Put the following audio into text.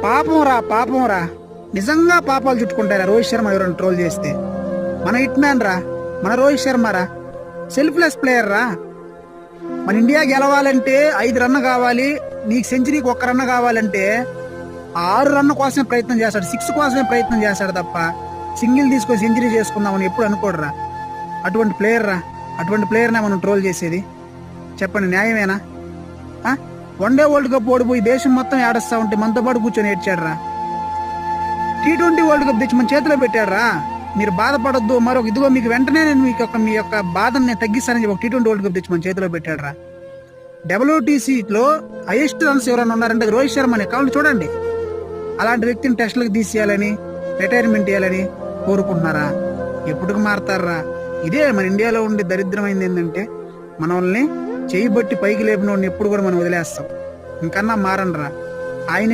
పాపం రా, నిజంగా పాపాలు చుట్టుకుంటారా రోహిత్ శర్మ ఎవరైనా ట్రోల్ చేస్తే. మన హిట్ మ్యాన్ రా, మన రోహిత్ శర్మ రా, సెల్ఫ్లెస్ ప్లేయర్ రా. మన ఇండియా గెలవాలంటే 5 రన్ కావాలి, నీకు సెంచరీకి 1 రన్ కావాలంటే 6 రన్ కోసమే ప్రయత్నం చేస్తాడు, 6 కోసమే ప్రయత్నం చేస్తాడు తప్ప సింగిల్ తీసుకొని సెంచరీ చేసుకుందామని ఎప్పుడు అనుకోడురా. అటువంటి ప్లేయర్ రా, అటువంటి ప్లేయర్నే మనం ట్రోల్ చేసేది. చెప్పండి, న్యాయమేనా? వన్డే వరల్డ్ కప్ ఓడిపోయి దేశం మొత్తం ఏడుస్తా ఉంటే మనతో పాటు కూర్చొని ఏడ్చాడు రా. T20 వరల్డ్ కప్ తెచ్చి మన చేతిలో పెట్టాడు రా. మీరు బాధపడొద్దు, మరొక ఇదిగో మీకు వెంటనే నేను మీ యొక్క బాధను నేను తగ్గిస్తానని చెప్పి T20 వరల్డ్ కప్ తెచ్చి మన చేతిలో పెట్టాడు రా. WTCలో హైయెస్ట్ రన్స్ ఎవరైనా ఉన్నారంటే రోహిత్ శర్మని. కావాలి చూడండి, అలాంటి వ్యక్తిని టెస్టులకు తీసేయాలని, రిటైర్మెంట్ చేయాలని కోరుకుంటున్నారా? ఎప్పటికి మారతారా? ఇదే మన ఇండియాలో ఉండే దరిద్రమైంది ఏంటంటే, మనల్ని చేయి బట్టి పైకి లేపిన వాడిని ఎప్పుడు కూడా మనం వదిలేస్తాం. ఇంకన్నా మారండి రా. ఆయన